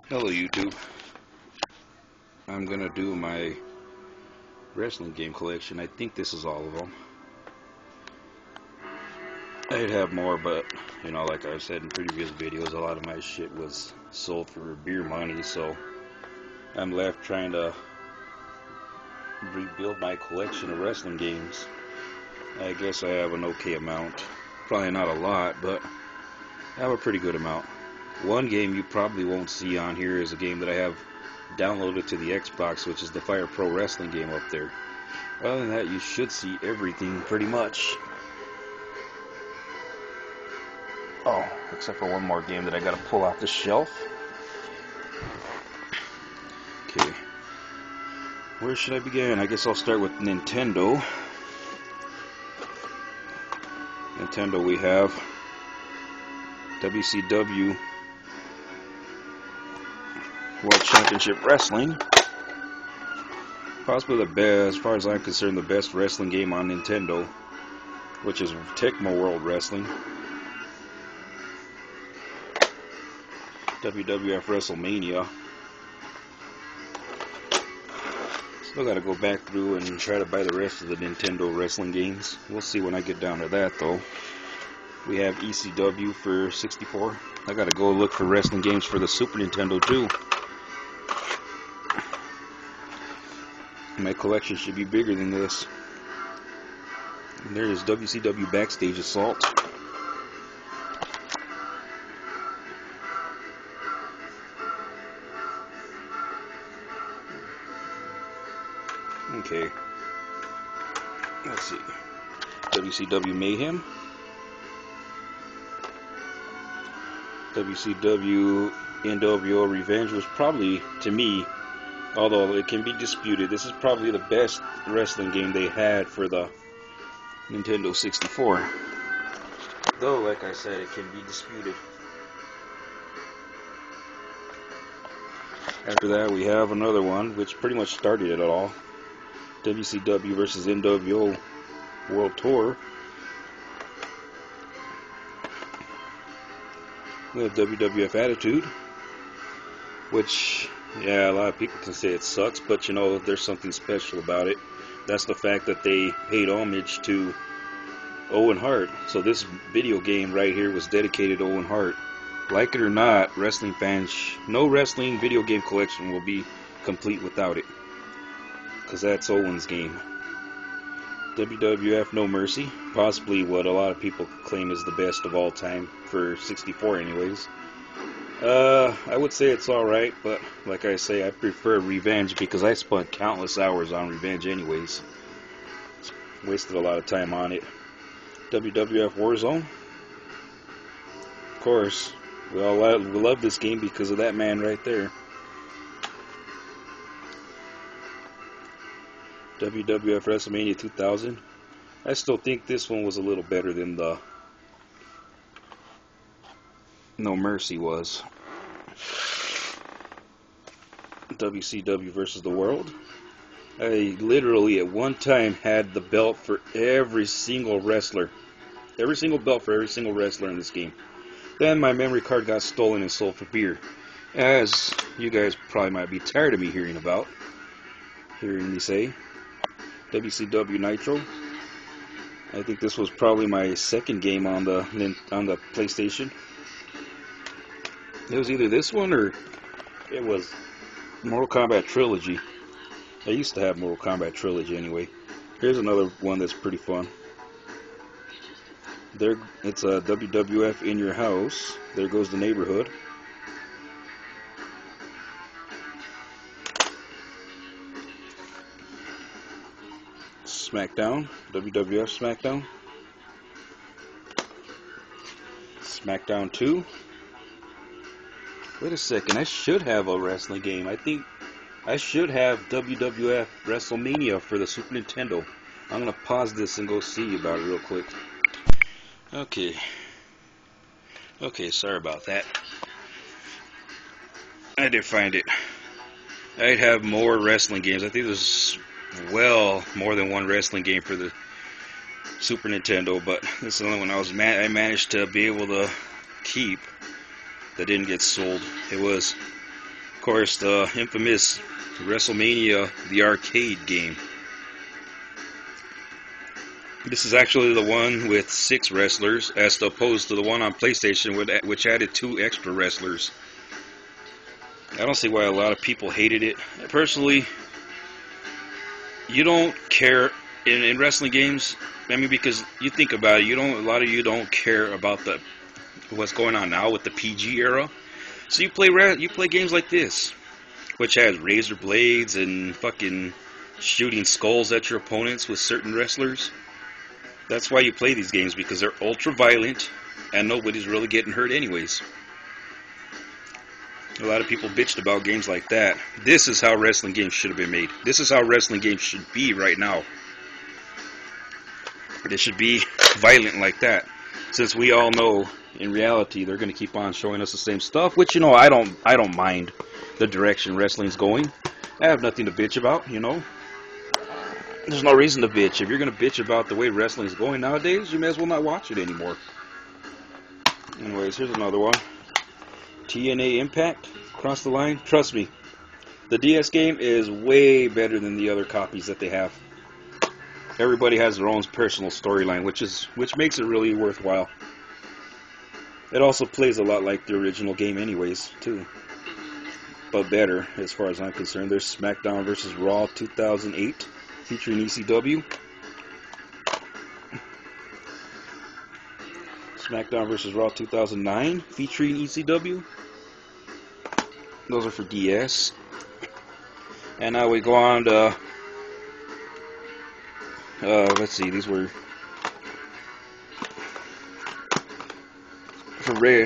Hello YouTube. I'm gonna do my wrestling game collection. I think this is all of them. I'd have more, but you know, like I said in previous videos, a lot of my shit was sold for beer money, so I'm left trying to rebuild my collection of wrestling games. I guess I have an okay amount. Probably not a lot, but I have a pretty good amount. One game you probably won't see on here is a game that I have downloaded to the Xbox, which is the Fire Pro Wrestling game up there. Other than that, you should see everything pretty much. Oh, except for one more game that I gotta pull off the shelf. Okay. Where should I begin? I guess I'll start with Nintendo. Nintendo, we have WCW World Championship Wrestling. Possibly the best, as far as I'm concerned, the best wrestling game on Nintendo, which is Tecmo World Wrestling. WWF WrestleMania. Still gotta go back through and try to buy the rest of the Nintendo wrestling games. We'll see when I get down to that though. We have ECW for 64. I gotta go look for wrestling games for the Super Nintendo too. My collection should be bigger than this. And there is WCW Backstage Assault. Okay. Let's see. WCW Mayhem. WCW NWO Revenge was probably, to me, although it can be disputed, this is probably the best wrestling game they had for the Nintendo 64. Though, like I said, it can be disputed. After that, we have another one, which pretty much started it all. WCW versus NWO World Tour. We have WWF Attitude, which, yeah, a lot of people can say it sucks, but you know, there's something special about it. That's the fact that they paid homage to Owen Hart. So this video game right here was dedicated to Owen Hart. Like it or not, wrestling fans, no wrestling video game collection will be complete without it, because that's Owen's game. WWF No Mercy, possibly what a lot of people claim is the best of all time for 64 anyways. I would say it's alright, but like I say, I prefer Revenge because I spent countless hours on Revenge anyways. Wasted a lot of time on it. WWF Warzone. Of course, we love this game because of that man right there. WWF WrestleMania 2000. I still think this one was a little better than the No Mercy was. WCW versus the World. I literally at one time had the belt for every single wrestler. Every single belt for every single wrestler in this game. Then my memory card got stolen and sold for beer. As you guys probably might be tired of me hearing me say. WCW Nitro. I think this was probably my second game on the PlayStation. It was either this one or it was Mortal Kombat Trilogy. I used to have Mortal Kombat Trilogy anyway. Here's another one that's pretty fun. It's a WWF In Your House. There Goes the Neighborhood. SmackDown, WWF SmackDown. SmackDown 2. Wait a second, I should have a wrestling game. I think I should have WWF WrestleMania for the Super Nintendo. I'm gonna pause this and go see about it real quick. Okay, sorry about that. I did find it. I'd have more wrestling games. I think there's well more than one wrestling game for the Super Nintendo, but this is the only one I managed to be able to keep that didn't get sold. It was, of course, the infamous WrestleMania, the arcade game. This is actually the one with 6 wrestlers, as opposed to the one on PlayStation, which added 2 extra wrestlers. I don't see why a lot of people hated it. Personally, you don't care in wrestling games. I mean, because you think about it, a lot of you don't care about what's going on now with the PG era. So you play games like this, which has razor blades and fucking shooting skulls at your opponents with certain wrestlers. That's why you play these games, because they're ultra violent and nobody's really getting hurt anyways. A lot of people bitched about games like that. This is how wrestling games should have been made. This is how wrestling games should be right now. They should be violent like that. Since we all know, in reality, they're going to keep on showing us the same stuff, which, I don't mind the direction wrestling's going. I have nothing to bitch about, There's no reason to bitch. If you're going to bitch about the way wrestling's going nowadays, you may as well not watch it anymore. Anyways, here's another one. TNA Impact, Across the Line. Trust me, the DS game is way better than the other copies that they have. Everybody has their own personal storyline, which makes it really worthwhile. It also plays a lot like the original game anyways, too. But better, as far as I'm concerned. There's SmackDown vs. Raw 2008, featuring ECW. SmackDown vs. Raw 2009, featuring ECW. Those are for DS. And now we go on to... let's see, these were...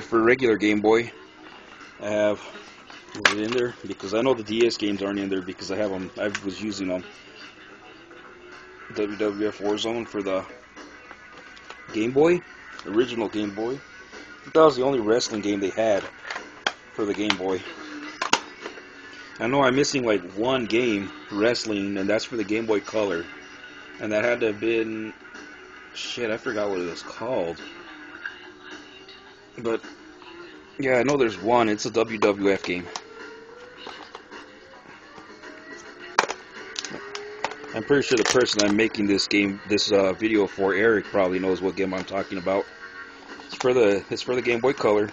For regular Game Boy, I have... Is it in there? Because I know the DS games aren't in there because I have them. I was using them. WWF Warzone for the Game Boy, original Game Boy. That was the only wrestling game they had for the Game Boy. I know I'm missing like one game, wrestling, and that's for the Game Boy Color. And that had to have been... Shit, I forgot what it was called. But, yeah, I know there's one. It's a WWF game. I'm pretty sure the person I'm making this video for, Eric, probably knows what game I'm talking about. It's for the Game Boy Color,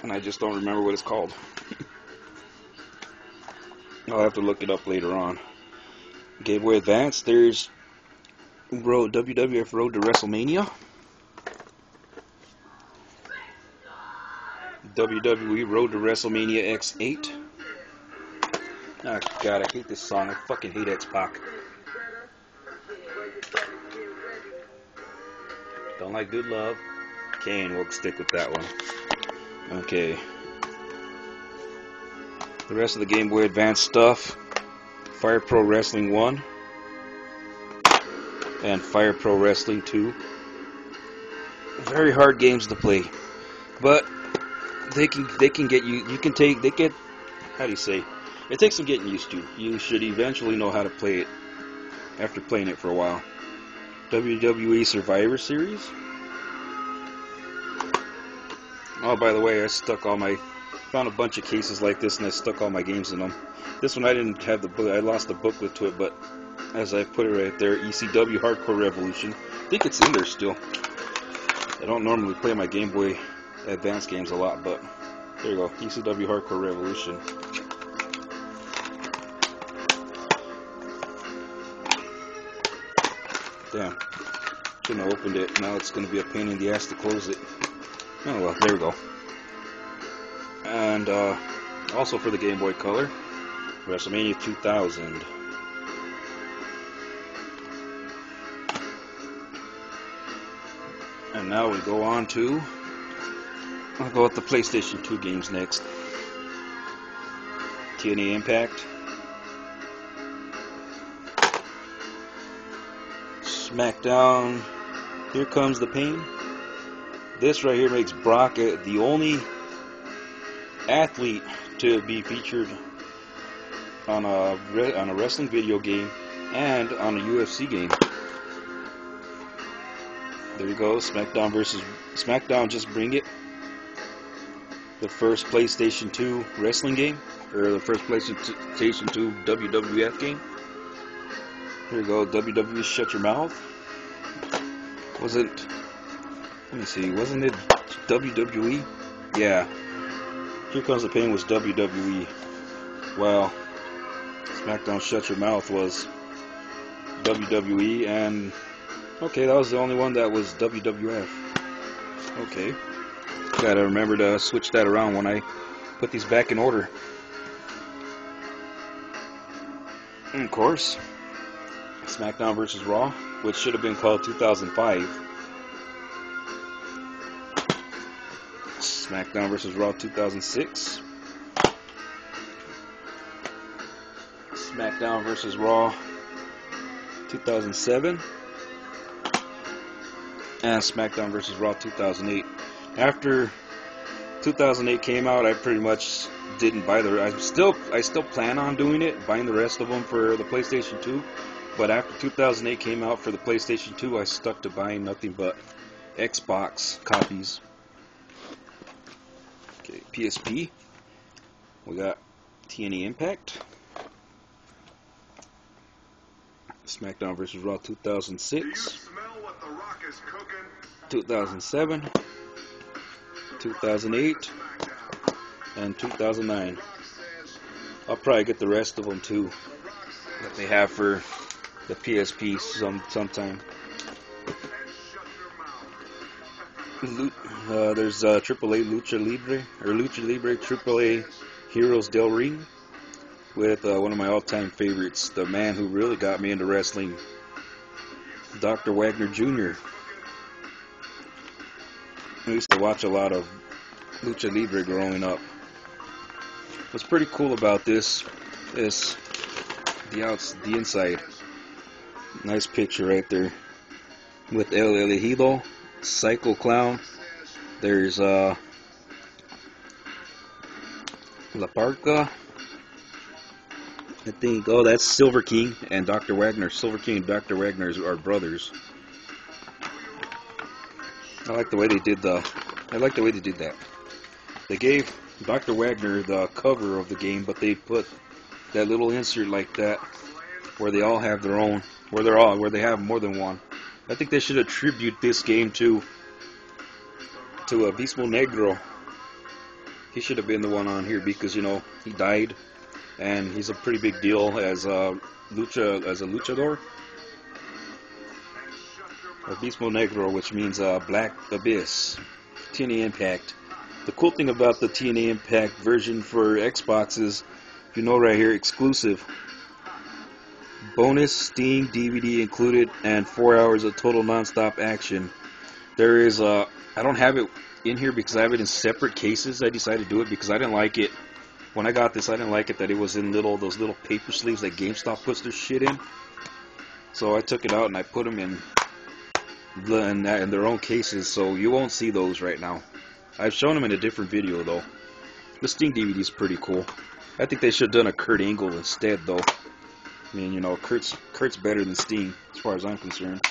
and I just don't remember what it's called. I'll have to look it up later on. Game Boy Advance. There's WWF Road to WrestleMania. WWE Road to WrestleMania X8. Oh god, I hate this song. I fucking hate X-Pac. Don't like Good Love. Kane, we'll stick with that one. Okay. The rest of the Game Boy Advance stuff. Fire Pro Wrestling 1. And Fire Pro Wrestling 2. Very hard games to play. But they can get you how do you say? It takes some getting used to. You should eventually know how to play it after playing it for a while. WWE Survivor Series. Oh, by the way, I found a bunch of cases like this and I stuck all my games in them. This one I didn't have the book. I lost the booklet to it, but as I put it right there, ECW Hardcore Revolution. I think it's in there still. I don't normally play my Game Boy Advance games a lot, but there you go. ECW Hardcore Revolution. Damn. Shouldn't have opened it. Now it's going to be a pain in the ass to close it. Oh well, there we go. And also for the Game Boy Color, WrestleMania 2000. And now we go on to... I'll go with the PlayStation 2 games next. TNA Impact. SmackDown, Here Comes the Pain. This right here makes Brock the only athlete to be featured on a wrestling video game and on a UFC game. There you go, SmackDown versus SmackDown Just Bring It. The first PlayStation 2 wrestling game, or the first PlayStation 2 WWF game. Here you go, WWE Shut Your Mouth. Let me see, wasn't it WWE? Yeah. Here Comes the Pain was WWE. Wow. SmackDown Shut Your Mouth was WWE, and okay, that was the only one that was WWF. Okay. Gotta remember to switch that around when I put these back in order. And of course, SmackDown vs. Raw, which should have been called 2005. SmackDown vs. Raw 2006. SmackDown vs. Raw 2007. And SmackDown vs. Raw 2008. After 2008 came out, I pretty much didn't buy I still plan on doing it, buying the rest of them for the PlayStation 2. But after 2008 came out for the PlayStation 2, I stuck to buying nothing but Xbox copies. Okay, PSP. We got TNA Impact. SmackDown vs. Raw 2006. 2007. 2008. And 2009. I'll probably get the rest of them too that they have for the PSP sometime. There's AAA Lucha Libre, or Lucha Libre AAA Heroes del Ring, with one of my all-time favorites, the man who really got me into wrestling, Dr. Wagner Jr. I used to watch a lot of Lucha Libre growing up. What's pretty cool about this is the inside. Nice picture right there with El Elegido, Psycho Clown. There's La Parca. I think, oh, that's Silver King and Dr. Wagner. Silver King and Dr. Wagner are brothers. I like the way they did that. They gave Dr. Wagner the cover of the game, but they put that little insert like that where they all have their own, where they have more than one. I think they should attribute this game to Abismo Negro. He should have been the one on here because, you know, he died and he's a pretty big deal as a luchador. Abismo Negro, which means Black Abyss. TNA Impact. The cool thing about the TNA Impact version for Xbox is, you know right here, exclusive. Bonus Sting DVD included and 4 hours of total non-stop action. There is I don't have it in here because I have it in separate cases. I decided to do it because I didn't like it. When I got this, I didn't like it that it was in those little paper sleeves that GameStop puts their shit in. So I took it out and I put them in their own cases, so you won't see those right now. I've shown them in a different video though. The Sting DVD is pretty cool. I think they should have done a Kurt Angle instead though. I mean, you know, Kurt's better than Sting as far as I'm concerned.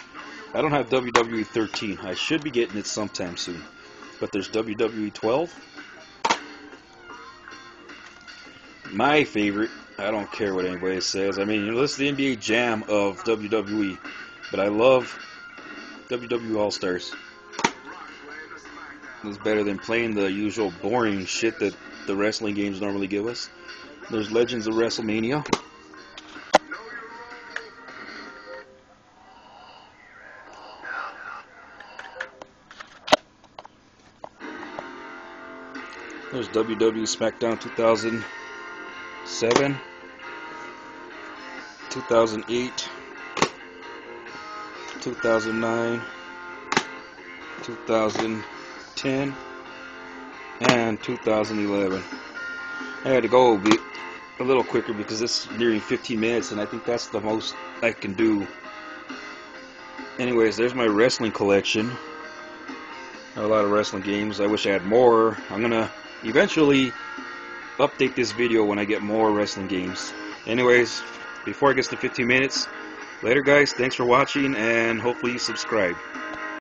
I don't have WWE 13. I should be getting it sometime soon. But there's WWE 12. My favorite, I don't care what anybody says. I mean, you know, this is the NBA Jam of WWE. But I love WWE All-Stars. It's better than playing the usual boring shit that the wrestling games normally give us. There's Legends of WrestleMania. There's WWE SmackDown 2007, 2008, 2009, 2010, and 2011. I had to go a little quicker because this is nearing 15 minutes, and I think that's the most I can do. Anyways, there's my wrestling collection. I have a lot of wrestling games. I wish I had more. I'm gonna eventually update this video when I get more wrestling games. Anyways, before it gets to 15 minutes, later guys, thanks for watching, and hopefully you subscribe.